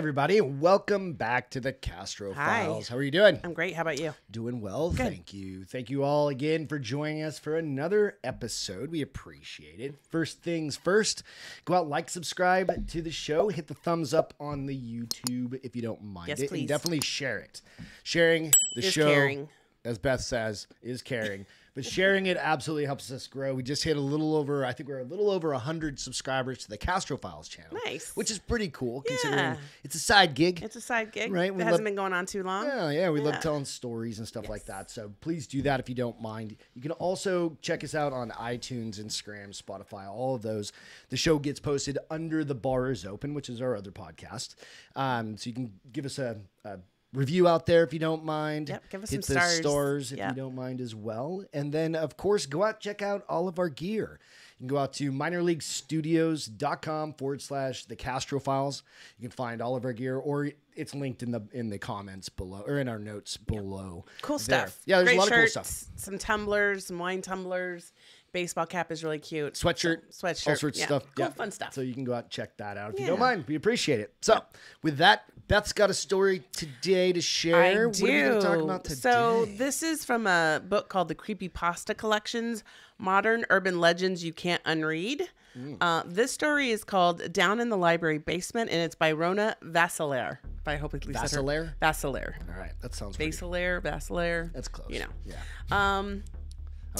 everybody. Welcome back to the Castro Files. How are you doing? I'm great. How about you? Doing well. Good. Thank you. Thank you all again for joining us for another episode. We appreciate it. First things first, go out, like, subscribe to the show. Hit the thumbs up on the YouTube if you don't mind Yes, it. please. And definitely share it. Sharing the Is show, caring. as Beth says, is caring. But sharing it absolutely helps us grow. We just hit I think we're a little over 100 subscribers to the Castro Files channel. Nice. Which is pretty cool considering Yeah. it's a side gig. It's a side gig. Right, we It hasn't been going on too long. We love telling stories and stuff like that. So please do that if you don't mind. You can also check us out on iTunes, Instagram, Spotify, all of those. The show gets posted under The Bar is Open, which is our other podcast. So you can give us a review out there if you don't mind. Yep, give us Hit some the stars. stars if you don't mind as well. And then, of course, go out and check out all of our gear. You can go out to minorleaguestudios.com/the Castro Files. You can find all of our gear, or it's linked in the comments below, or in our notes below. Cool there. stuff. Yeah, there's Great a lot shirts, of cool stuff. Some tumblers, some wine tumblers. Baseball cap is really cute. Sweatshirt, Sweatshirt. all sorts of stuff. Cool, fun stuff. So you can go out and check that out if you Yeah. don't mind. We appreciate it. So with that, Beth's got a story today to share. I do. What are we going to talk about today? So this is from a book called The Creepypasta Collections, Modern Urban Legends You Can't Unread. This story is called Down in the Library Basement, and it's by Rona Vassilaire. I hope at least Vassilaire? Vassilaire. All right, that sounds pretty good. Vassilaire. That's close. You know. Yeah.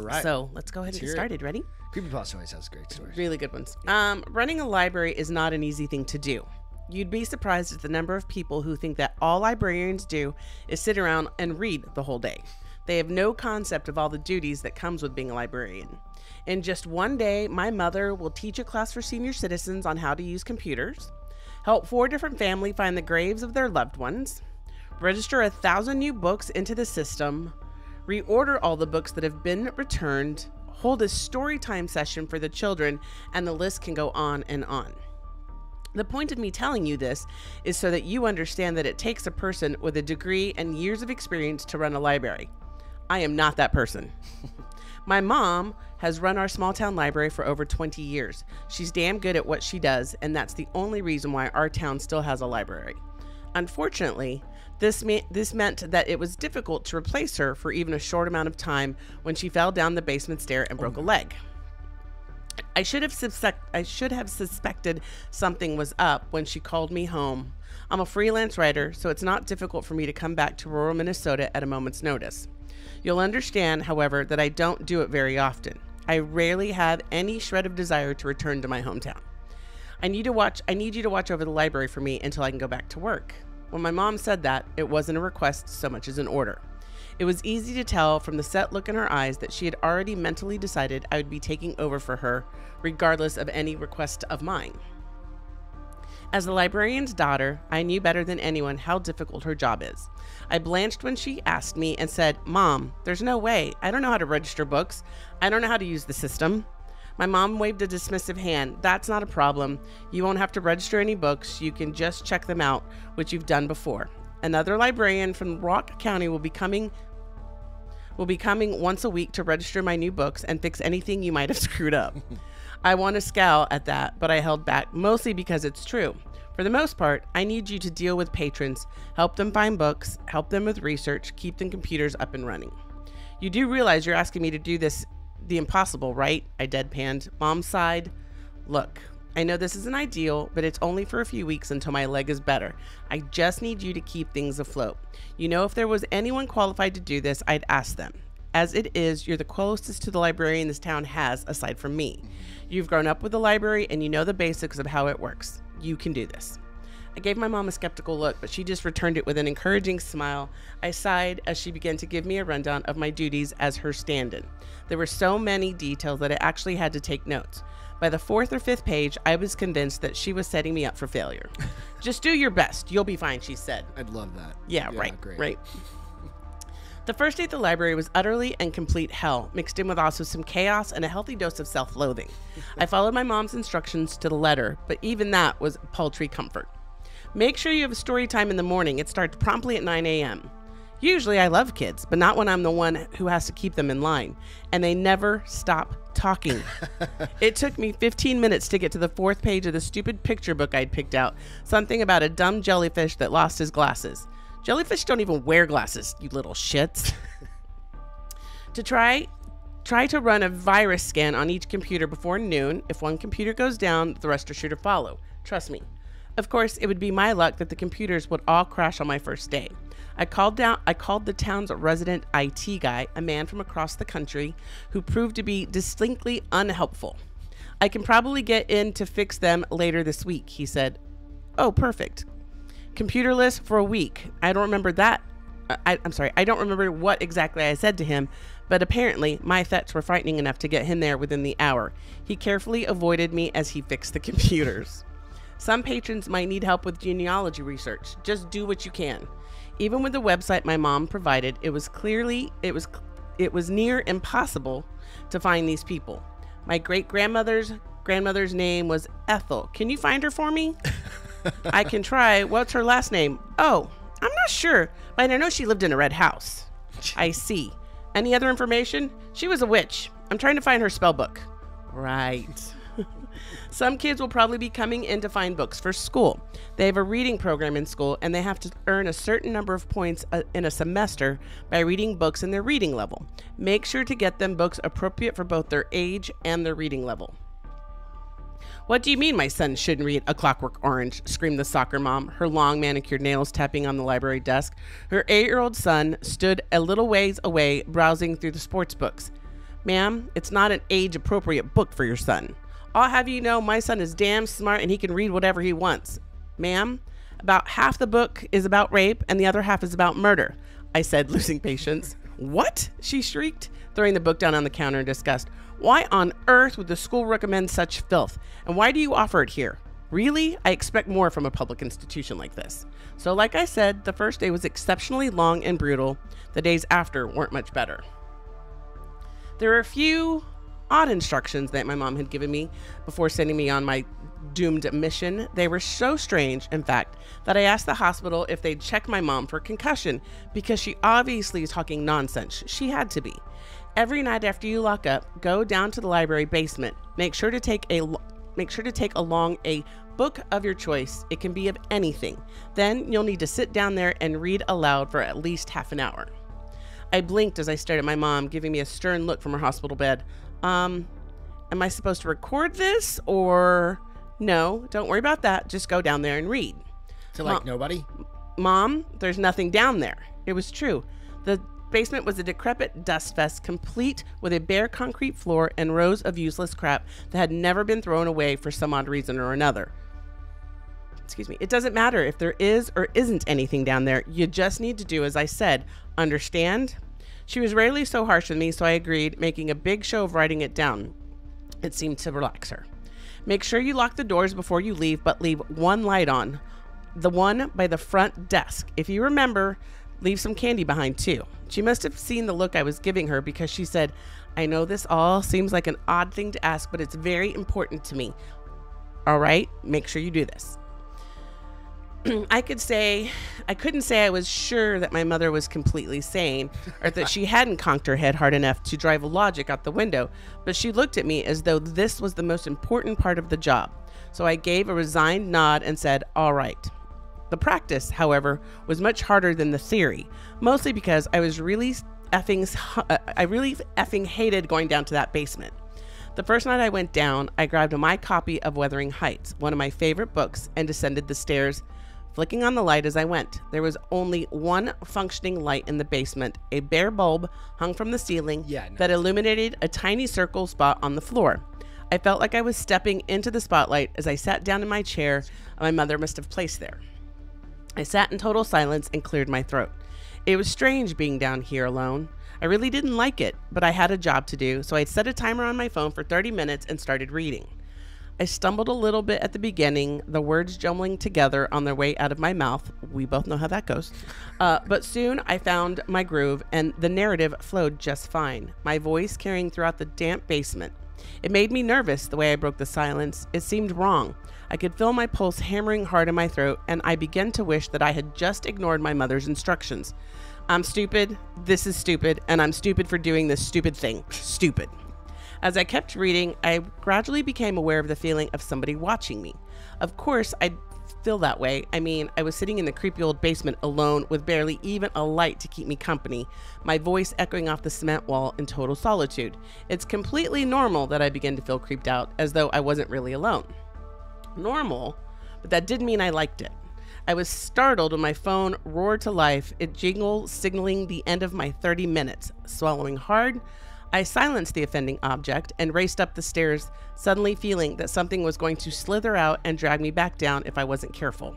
All right. So let's go ahead and get hear it. started. Ready? Creepypasta always has great stories. Really good ones. Running a library is not an easy thing to do. You'd be surprised at the number of people who think that all librarians do is sit around and read the whole day. They have no concept of all the duties that comes with being a librarian. In just one day, my mother will teach a class for senior citizens on how to use computers, help 4 different families find the graves of their loved ones, register 1,000 new books into the system, reorder all the books that have been returned, hold a story time session for the children, and the list can go on and on. The point of me telling you this is so that you understand that it takes a person with a degree and years of experience to run a library. I am not that person. My mom has run our small town library for over 20 years. She's damn good at what she does, and that's the only reason why our town still has a library. Unfortunately, this meant that it was difficult to replace her for even a short amount of time when she fell down the basement stair and broke a leg. I should have suspected something was up when she called me home. I'm a freelance writer, so it's not difficult for me to come back to rural Minnesota at a moment's notice. You'll understand, however, that I don't do it very often. I rarely have any shred of desire to return to my hometown. I need you to watch over the library for me until I can go back to work. When my mom said that, it wasn't a request so much as an order. It was easy to tell from the set look in her eyes that she had already mentally decided I would be taking over for her, regardless of any request of mine. As the librarian's daughter, I knew better than anyone how difficult her job is. I blanched when she asked me and said, "Mom, there's no way. I don't know how to register books. I don't know how to use the system." My mom waved a dismissive hand. "That's not a problem. You won't have to register any books. You can just check them out, which you've done before. Another librarian from Rock County will be coming once a week to register my new books and fix anything you might have screwed up." I want to scowl at that, but I held back, mostly because it's true. For the most part, I need you to deal with patrons, help them find books, help them with research, keep the computers up and running. You do realize you're asking me to do the impossible, right? I deadpanned. Mom sighed. "Look, I know this isn't ideal, but it's only for a few weeks until my leg is better. I just need you to keep things afloat. You know, if there was anyone qualified to do this, I'd ask them. As it is, you're the closest to the librarian this town has, aside from me. You've grown up with the library and you know the basics of how it works. You can do this." I gave my mom a skeptical look, but she just returned it with an encouraging smile. I sighed as she began to give me a rundown of my duties as her stand-in. There were so many details that I actually had to take notes. By the 4th or 5th page, I was convinced that she was setting me up for failure. "Just do your best. You'll be fine," she said. I'd love that. Yeah, right, great. right. The first day at the library was utterly and complete hell, mixed in with also some chaos and a healthy dose of self-loathing. I followed my mom's instructions to the letter, but even that was paltry comfort. Make sure you have a story time in the morning. It starts promptly at 9 a.m. Usually I love kids, but not when I'm the one who has to keep them in line. And they never stop talking. It took me 15 minutes to get to the 4th page of the stupid picture book I'd picked out. Something about a dumb jellyfish that lost his glasses. Jellyfish don't even wear glasses, you little shits. To try to run a virus scan on each computer before noon. If one computer goes down, the rest are sure to follow. Trust me. Of course, it would be my luck that the computers would all crash on my first day. I called the town's resident IT guy, a man from across the country, who proved to be distinctly unhelpful. I can probably get in to fix them later this week, he said. Oh, perfect. Computerless for a week. I don't remember that. I'm sorry, I don't remember what exactly I said to him, but apparently my threats were frightening enough to get him there within the hour. He carefully avoided me as he fixed the computers. Some patrons might need help with genealogy research. Just do what you can. Even with the website my mom provided, it was near impossible to find these people. My grandmother's name was Ethel. Can you find her for me? I can try. What's her last name? Oh, I'm not sure, but I know she lived in a red house. I see. Any other information? She was a witch. I'm trying to find her spell book. Right. Some kids will probably be coming in to find books for school. They have a reading program in school, and they have to earn a certain number of points in a semester by reading books in their reading level. Make sure to get them books appropriate for both their age and their reading level. What do you mean my son shouldn't read A Clockwork Orange? Screamed the soccer mom, her long manicured nails tapping on the library desk. Her 8-year-old son stood a little ways away, browsing through the sports books. Ma'am, it's not an age-appropriate book for your son. I'll have you know my son is damn smart and he can read whatever he wants. Ma'am, about half the book is about rape and the other half is about murder, I said, losing patience. What? She shrieked, throwing the book down on the counter in disgust. Why on earth would the school recommend such filth? And why do you offer it here? Really? I expect more from a public institution like this. So like I said, the first day was exceptionally long and brutal. The days after weren't much better. There were a few odd instructions that my mom had given me before sending me on my doomed mission. They were so strange, in fact, that I asked the hospital if they'd check my mom for concussion because she obviously is talking nonsense. She had to be. Every night after you lock up, go down to the library basement. Make sure to take along a book of your choice. It can be of anything. Then you'll need to sit down there and read aloud for at least half an hour. I blinked as I stared at my mom, giving me a stern look from her hospital bed. Am I supposed to record this or no? Don't worry about that. Just go down there and read. To like nobody? Mom, there's nothing down there. It was true. The basement was a decrepit dust fest, complete with a bare concrete floor and rows of useless crap that had never been thrown away for some odd reason or another. Excuse me. It doesn't matter if there is or isn't anything down there. You just need to do as I said. Understand? She was rarely so harsh with me, so I agreed, making a big show of writing it down. It seemed to relax her. Make sure you lock the doors before you leave, but leave one light on. The one by the front desk. If you remember, leave some candy behind too. She must have seen the look I was giving her because she said, I know this all seems like an odd thing to ask, but it's very important to me. All right, make sure you do this. I couldn't say I was sure that my mother was completely sane or that she hadn't conked her head hard enough to drive logic out the window, but she looked at me as though this was the most important part of the job. So I gave a resigned nod and said, all right. The practice, however, was much harder than the theory, mostly because I really effing hated going down to that basement. The first night I went down, I grabbed my copy of Wuthering Heights, one of my favorite books, and descended the stairs, flicking on the light as I went. There was only one functioning light in the basement, a bare bulb hung from the ceiling that illuminated a tiny circle spot on the floor. I felt like I was stepping into the spotlight as I sat down in my chair my mother must have placed there. I sat in total silence and cleared my throat. It was strange being down here alone. I really didn't like it, but I had a job to do, so I set a timer on my phone for 30 minutes and started reading. I stumbled a little bit at the beginning, the words jumbling together on their way out of my mouth. We both know how that goes. But soon I found my groove and the narrative flowed just fine, my voice carrying throughout the damp basement. It made me nervous the way I broke the silence. It seemed wrong. I could feel my pulse hammering hard in my throat, and I began to wish that I had just ignored my mother's instructions. I'm stupid, this is stupid, and I'm stupid for doing this stupid thing. Stupid. As I kept reading, I gradually became aware of the feeling of somebody watching me. Of course, I'd feel that way. I mean, I was sitting in the creepy old basement alone with barely even a light to keep me company, my voice echoing off the cement wall in total solitude. It's completely normal that I began to feel creeped out, as though I wasn't really alone. Normal, but that didn't mean I liked it. I was startled when my phone roared to life, it jingled, signaling the end of my 30 minutes. Swallowing hard, I silenced the offending object and raced up the stairs, suddenly feeling that something was going to slither out and drag me back down if I wasn't careful.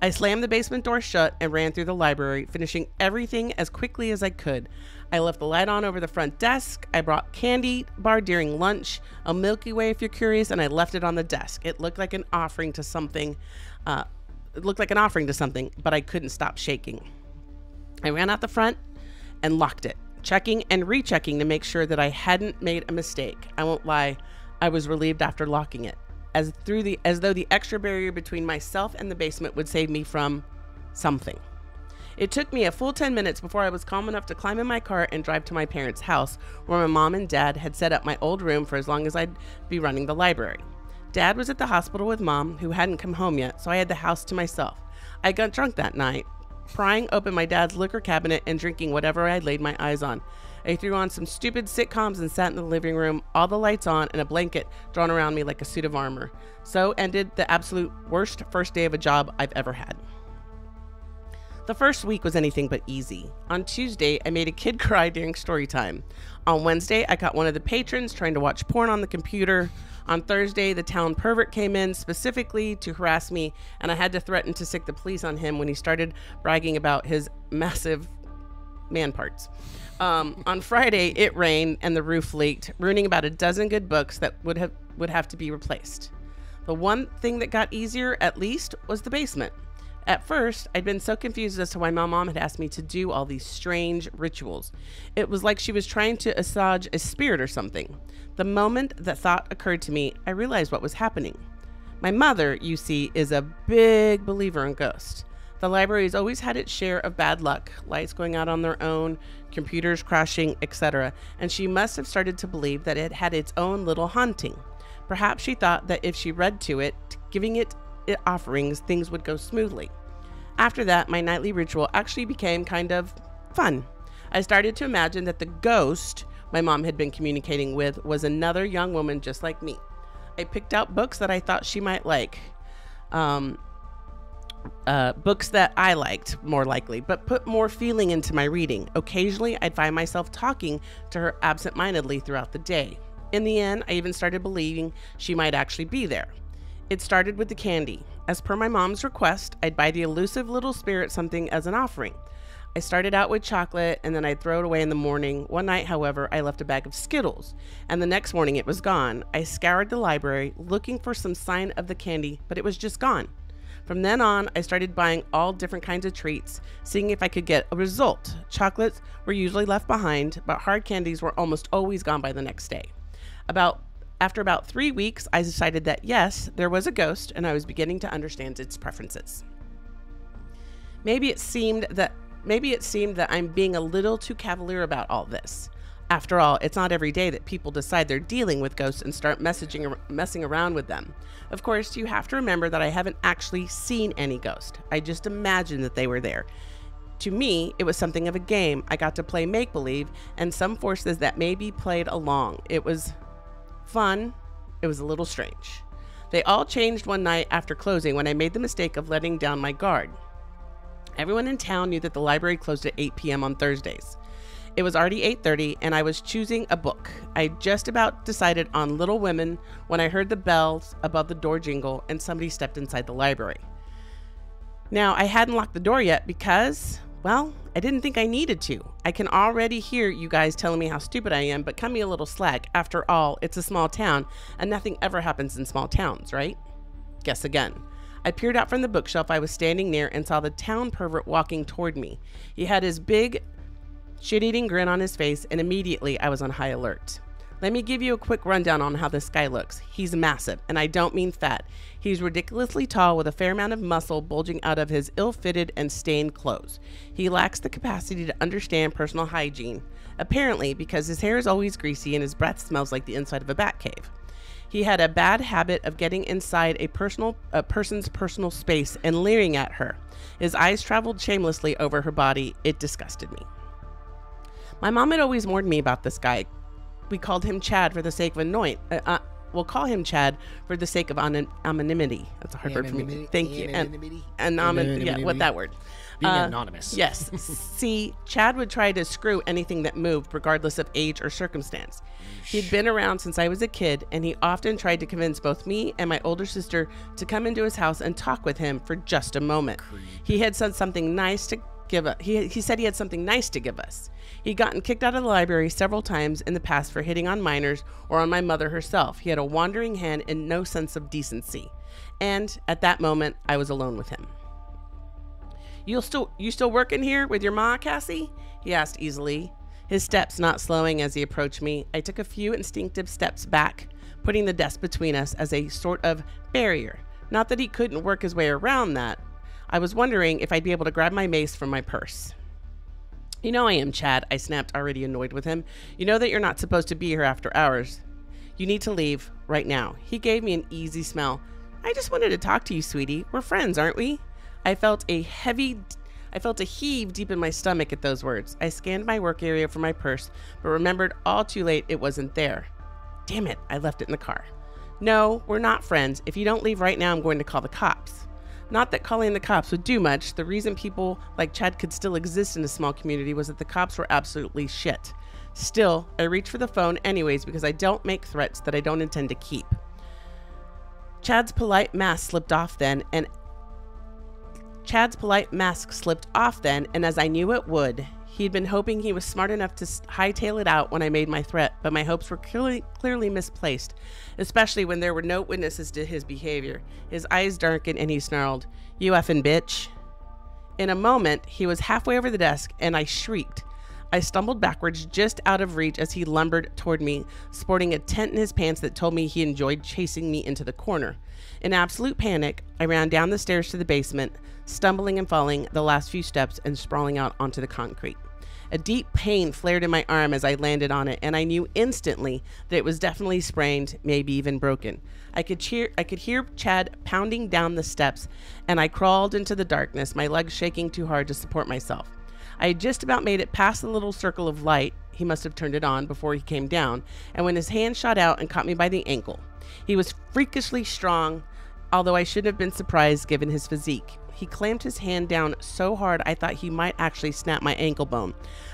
I slammed the basement door shut and ran through the library, finishing everything as quickly as I could. I left the light on over the front desk. I brought candy bar during lunch, a Milky Way if you're curious, and I left it on the desk. It looked like an offering to something. But I couldn't stop shaking. I ran out the front and locked it, checking and rechecking to make sure that I hadn't made a mistake. I won't lie, I was relieved after locking it, as though the extra barrier between myself and the basement would save me from something. It took me a full 10 minutes before I was calm enough to climb in my car and drive to my parents' house, where my mom and dad had set up my old room for as long as I'd be running the library. Dad was at the hospital with Mom, who hadn't come home yet, so I had the house to myself. I got drunk that night, prying open my dad's liquor cabinet and drinking whatever I had laid my eyes on. I threw on some stupid sitcoms and sat in the living room, all the lights on and a blanket drawn around me like a suit of armor. So ended the absolute worst first day of a job I've ever had. The first week was anything but easy. On Tuesday, I made a kid cry during story time. On Wednesday, I caught one of the patrons trying to watch porn on the computer. On Thursday, the town pervert came in specifically to harass me, and I had to threaten to sick the police on him when he started bragging about his massive man parts. On Friday, it rained and the roof leaked, ruining about a dozen good books that would have to be replaced. The one thing that got easier, at least, was the basement. At first, I'd been so confused as to why my mom had asked me to do all these strange rituals. It was like she was trying to assuage a spirit or something. The moment that thought occurred to me, I realized what was happening. My mother, you see, is a big believer in ghosts. The library has always had its share of bad luck, lights going out on their own, computers crashing, etc., and she must have started to believe that it had its own little haunting. Perhaps she thought that if she read to it, giving it offerings, things would go smoothly. After that, my nightly ritual actually became kind of fun. I started to imagine that the ghost my mom had been communicating with was another young woman just like me. I picked out books that I thought she might like. Books that I liked, more likely, but put more feeling into my reading. Occasionally, I'd find myself talking to her absent-mindedly throughout the day. In the end, I even started believing she might actually be there. It started with the candy. As per my mom's request, I'd buy the elusive little spirit something as an offering. I started out with chocolate and then I'd throw it away in the morning. One night, however, I left a bag of Skittles, and the next morning it was gone. I scoured the library looking for some sign of the candy, but it was just gone. From then on, I started buying all different kinds of treats, seeing if I could get a result. Chocolates were usually left behind, but hard candies were almost always gone by the next day. After about 3 weeks, I decided that yes, there was a ghost, and I was beginning to understand its preferences. Maybe it seemed that I'm being a little too cavalier about all this. After all, it's not every day that people decide they're dealing with ghosts and start messing around with them. Of course, you have to remember that I haven't actually seen any ghost. I just imagined that they were there. To me, it was something of a game. I got to play make-believe, and some forces that maybe played along. It was fun. It was a little strange. They all changed one night after closing when I made the mistake of letting down my guard. Everyone in town knew that the library closed at 8 p.m. on Thursdays. It was already 8:30 and I was choosing a book. I just about decided on Little Women when I heard the bells above the door jingle and somebody stepped inside the library. Now, I hadn't locked the door yet because, well, I didn't think I needed to. I can already hear you guys telling me how stupid I am, but cut me a little slack. After all, it's a small town and nothing ever happens in small towns, right? Guess again. I peered out from the bookshelf I was standing near and saw the town pervert walking toward me. He had his big shit-eating grin on his face, and immediately I was on high alert. Let me give you a quick rundown on how this guy looks. He's massive, and I don't mean fat. He's ridiculously tall with a fair amount of muscle bulging out of his ill-fitted and stained clothes. He lacks the capacity to understand personal hygiene, apparently because his hair is always greasy and his breath smells like the inside of a bat cave. He had a bad habit of getting inside a person's personal space and leering at her. His eyes traveled shamelessly over her body. It disgusted me. My mom had always warned me about this guy. We called him Chad for the sake of we'll call him Chad for the sake of anonymity. That's a hard word for me. Thank you. Yeah, what that word? Being anonymous. Yes. See, Chad would try to screw anything that moved, regardless of age or circumstance. He'd been around since I was a kid, and he often tried to convince both me and my older sister to come into his house and talk with him for just a moment. He had said something nice to give us. He said he had something nice to give us. He'd gotten kicked out of the library several times in the past for hitting on minors or on my mother herself. He had a wandering hand and no sense of decency. And at that moment, I was alone with him. You still working here with your ma, Cassie? He asked easily, his steps not slowing as he approached me. I took a few instinctive steps back, putting the desk between us as a sort of barrier. Not that he couldn't work his way around that. I was wondering if I'd be able to grab my mace from my purse. You know I am, Chad, I snapped, already annoyed with him. You know that you're not supposed to be here after hours. You need to leave right now. He gave me an easy smile. I just wanted to talk to you, sweetie. We're friends, aren't we? I felt a heave deep in my stomach at those words. I scanned my work area for my purse, but remembered all too late it wasn't there. Damn it, I left it in the car. No, we're not friends. If you don't leave right now, I'm going to call the cops. Not that calling the cops would do much. The reason people like Chad could still exist in a small community was that the cops were absolutely shit. Still, I reached for the phone anyways because I don't make threats that I don't intend to keep. Chad's polite mask slipped off then, and as I knew it would, he'd been hoping he was smart enough to hightail it out when I made my threat, but my hopes were clearly misplaced, especially when there were no witnesses to his behavior. His eyes darkened and he snarled, "You effing bitch." In a moment, he was halfway over the desk and I shrieked. I stumbled backwards just out of reach as he lumbered toward me, sporting a tent in his pants that told me he enjoyed chasing me into the corner. In absolute panic, I ran down the stairs to the basement, stumbling and falling the last few steps and sprawling out onto the concrete. A deep pain flared in my arm as I landed on it, and I knew instantly that it was definitely sprained, maybe even broken. I could hear Chad pounding down the steps, and I crawled into the darkness, my legs shaking too hard to support myself. I had just about made it past the little circle of light, he must have turned it on before he came down, and when his hand shot out and caught me by the ankle. He was freakishly strong, although I shouldn't have been surprised given his physique. He clamped his hand down so hard I thought he might actually snap my ankle bone.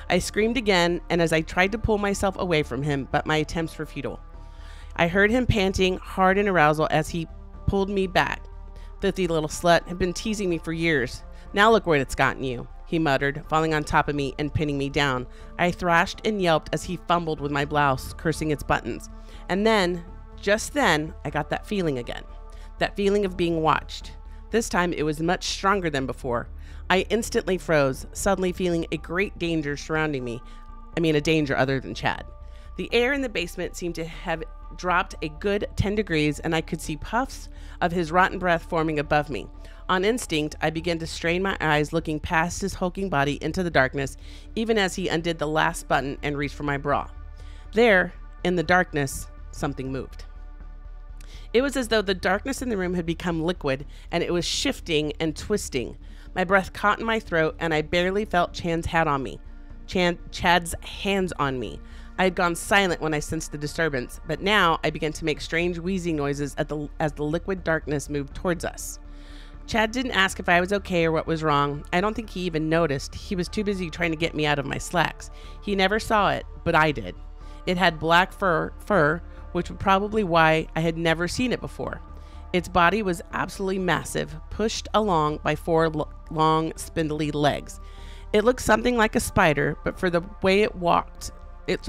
I screamed again, and as I tried to pull myself away from him, but my attempts were futile. I heard him panting hard in arousal as he pulled me back. "Filthy little slut, had been teasing me for years. Now look where it's gotten you," he muttered, falling on top of me and pinning me down. I thrashed and yelped as he fumbled with my blouse, cursing its buttons. And then, just then, I got that feeling again. That feeling of being watched. This time it was much stronger than before. I instantly froze, suddenly feeling a great danger surrounding me. I mean, a danger other than Chad. The air in the basement seemed to have dropped a good 10 degrees, and I could see puffs of his rotten breath forming above me. On instinct, I began to strain my eyes, looking past his hulking body into the darkness, even as he undid the last button and reached for my bra. There, in the darkness, something moved. It was as though the darkness in the room had become liquid, and it was shifting and twisting. My breath caught in my throat, and I barely felt Chad's hands on me. I had gone silent when I sensed the disturbance, but now I began to make strange wheezing noises as the liquid darkness moved towards us. Chad didn't ask if I was okay or what was wrong. I don't think he even noticed. He was too busy trying to get me out of my slacks. He never saw it, but I did. It had black fur, which was probably why I had never seen it before. Its body was absolutely massive, pushed along by four long, spindly legs. It looked something like a spider, but for the way it walked. Its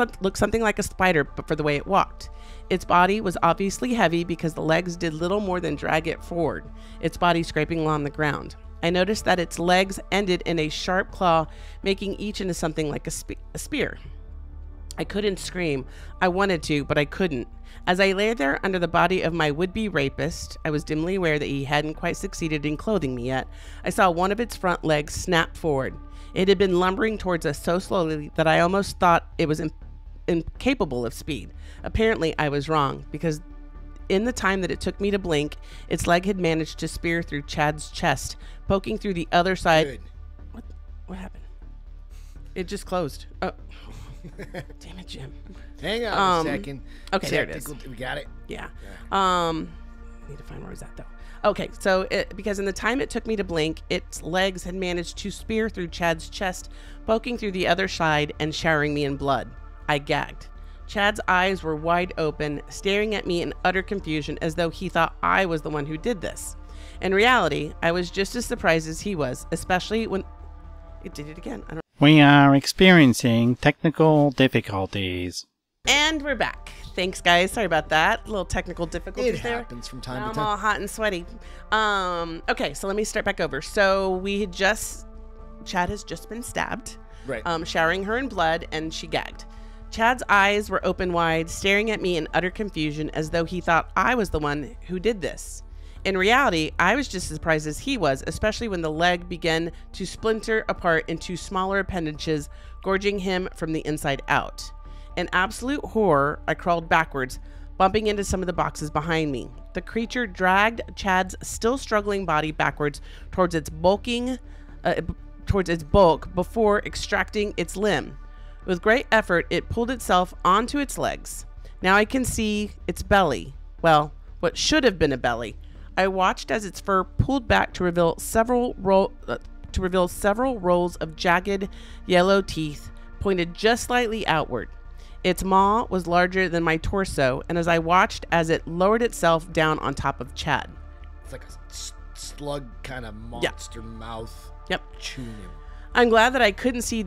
body was obviously heavy because the legs did little more than drag it forward, its body scraping along the ground. I noticed that its legs ended in a sharp claw, making each into something like a spear. I couldn't scream. I wanted to, but I couldn't. As I lay there under the body of my would-be rapist, I was dimly aware that he hadn't quite succeeded in clothing me yet. I saw one of its front legs snap forward. It had been lumbering towards us so slowly that I almost thought it was incapable of speed. Apparently, I was wrong, because in the time that it took me to blink, its leg had managed to spear through Chad's chest, poking through the other side. Good. What happened? It just closed. Oh. Damn it, Jim. Hang on a second. Okay, there it is. We got it? Yeah. Need to find where it was at, though. Okay, so because in the time it took me to blink, its legs had managed to spear through Chad's chest, poking through the other side and showering me in blood. I gagged. Chad's eyes were wide open, staring at me in utter confusion as though he thought I was the one who did this. In reality, I was just as surprised as he was, especially when it did it again. We are experiencing technical difficulties. And we're back. Thanks, guys. Sorry about that. A little technical difficulties there. It happens from time to I'm time. all hot and sweaty. Okay, so let me start back over. So Chad has just been stabbed. Right. Showering her in blood, and she gagged. Chad's eyes were open wide, staring at me in utter confusion as though he thought I was the one who did this. In reality, I was just as surprised as he was, especially when the leg began to splinter apart into smaller appendages, gorging him from the inside out. In absolute horror, I crawled backwards, bumping into some of the boxes behind me. The creature dragged Chad's still struggling body backwards towards its bulk before extracting its limb. With great effort, it pulled itself onto its legs. Now I can see its belly. Well, what should have been a belly. I watched as its fur pulled back to reveal several rows of jagged yellow teeth pointed just slightly outward. Its maw was larger than my torso, and as I watched as it lowered itself down on top of Chad. It's like a slug kind of monster mouth. Yep. Chewing him. I'm glad that I couldn't see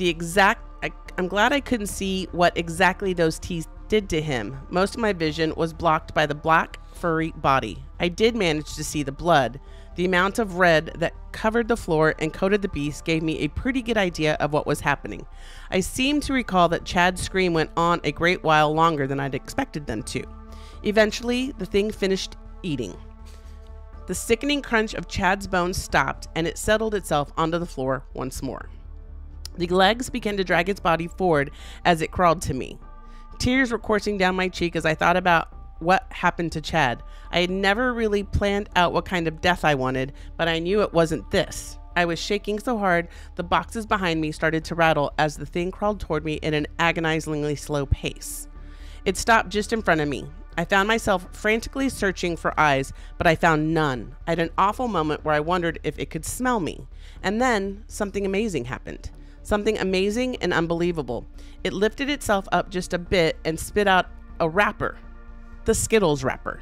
what exactly those teeth did to him. Most of my vision was blocked by the black, furry body. I did manage to see the blood. The amount of red that covered the floor and coated the beast gave me a pretty good idea of what was happening. I seem to recall that Chad's scream went on a great while longer than I'd expected them to. Eventually, the thing finished eating. The sickening crunch of Chad's bones stopped, and it settled itself onto the floor once more. The legs began to drag its body forward as it crawled to me. Tears were coursing down my cheek as I thought about what happened to Chad. I had never really planned out what kind of death I wanted, but I knew it wasn't this. I was shaking so hard, the boxes behind me started to rattle as the thing crawled toward me at an agonizingly slow pace. It stopped just in front of me. I found myself frantically searching for eyes, but I found none. I had an awful moment where I wondered if it could smell me. And then something amazing happened. Something amazing and unbelievable. It lifted itself up just a bit and spit out a wrapper. The Skittles wrapper.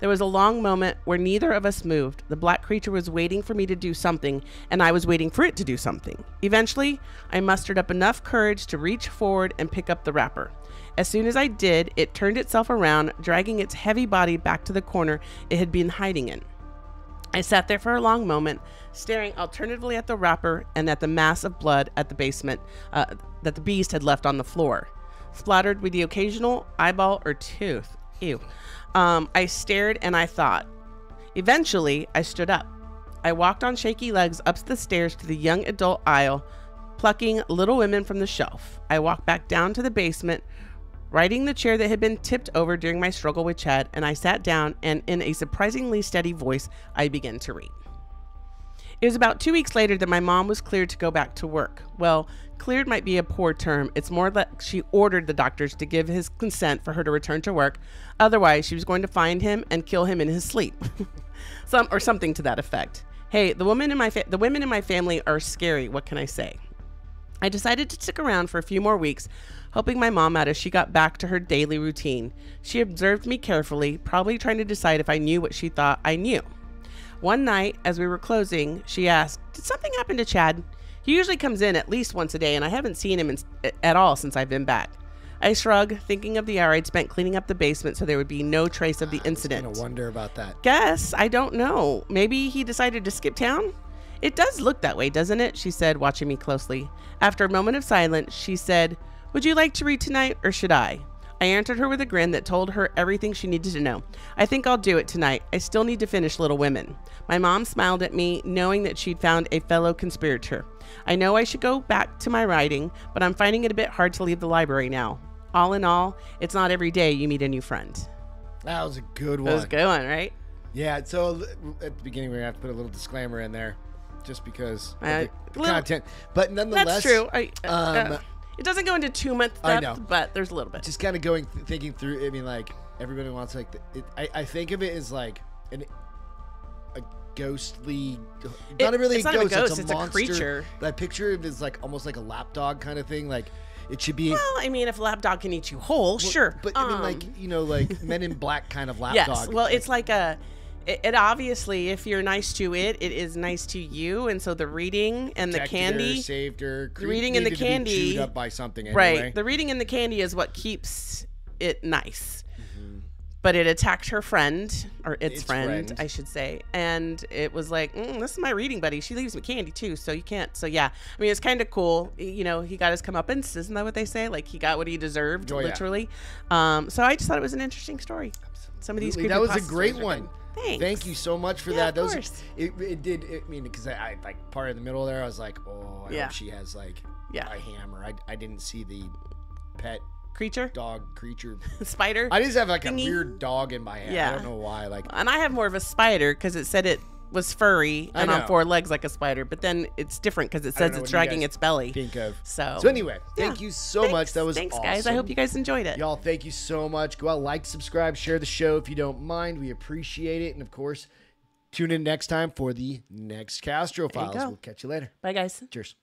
There was a long moment where neither of us moved. The black creature was waiting for me to do something, and I was waiting for it to do something. Eventually, I mustered up enough courage to reach forward and pick up the wrapper. As soon as I did, it turned itself around, dragging its heavy body back to the corner it had been hiding in. I sat there for a long moment, staring alternately at the wrapper and at the mass of blood at the basement that the beast had left on the floor, splattered with the occasional eyeball or tooth. Ew. I stared and I thought. Eventually, I stood up. I walked on shaky legs up the stairs to the young adult aisle, plucking Little Women from the shelf. I walked back down to the basement, righting the chair that had been tipped over during my struggle with Chad, and I sat down, and in a surprisingly steady voice, I began to read. It was about 2 weeks later that my mom was cleared to go back to work. Well, cleared might be a poor term. It's more like she ordered the doctors to give his consent for her to return to work. Otherwise, she was going to find him and kill him in his sleep. Something to that effect. Hey, the women in my family are scary. What can I say? I decided to stick around for a few more weeks, helping my mom out as she got back to her daily routine. She observed me carefully, probably trying to decide if I knew what she thought I knew. One night, as we were closing, she asked, "Did something happen to Chad? He usually comes in at least once a day, and I haven't seen him at all since I've been back." I shrugged, thinking of the hour I'd spent cleaning up the basement so there would be no trace of the incident. I was gonna wonder about that. Guess, I don't know. Maybe he decided to skip town? It does look that way, doesn't it? She said, watching me closely. After a moment of silence, she said, Would you like to read tonight, or should I? I answered her with a grin that told her everything she needed to know. I think I'll do it tonight. I still need to finish Little Women. My mom smiled at me, knowing that she'd found a fellow conspirator. I know I should go back to my writing, but I'm finding it a bit hard to leave the library now. All in all, it's not every day you meet a new friend. That was a good one. That was a good one, right? Yeah, so at the beginning, we're going to have to put a little disclaimer in there just because of the content. But nonetheless... That's true. It doesn't go into too much depth, but there's a little bit. Just kind of thinking through, I mean, like, everybody wants, like, I think of it as, like, a ghostly... Not really a ghost, it's a monster. A creature. But I picture it as, like, almost like a lapdog kind of thing, like... It should be. Well, I mean, if a lapdog can eat you whole, sure. But I mean, like, you know, like Men in Black kind of lapdog. Yes. Well, it's like it obviously, if you're nice to it, it is nice to you, and so the reading and the candy, saved her. The reading and the candy, to be chewed up by something anyway. Right. The reading and the candy is what keeps it nice. But it attacked her friend, or its friend, I should say. And it was like, this is my reading buddy. She leaves me candy, too, so you can't. So, yeah. I mean, it's kind of cool. You know, he got his comeuppance. Isn't that what they say? Like, he got what he deserved, literally. Yeah. So I just thought it was an interesting story. Absolutely. Some of these that was a great one. Thanks. Thank you so much for that. Of course. It did, I mean, because I like, part of the middle there, I was like, oh, I hope she has, like, a hammer. I didn't see the pet dog creature spider. I just have like a weird dog in my head. I don't know why. Like, and I have more of a spider because it said it was furry and on 4 legs like a spider, but then it's different because it says it's dragging its belly. Think of. So anyway, thank you so much. That was awesome. Guys. I hope you guys enjoyed it. Y'all, thank you so much. Go out, like, subscribe, share the show if you don't mind. We appreciate it, and of course, tune in next time for the next Castro Files. We'll catch you later. Bye, guys. Cheers.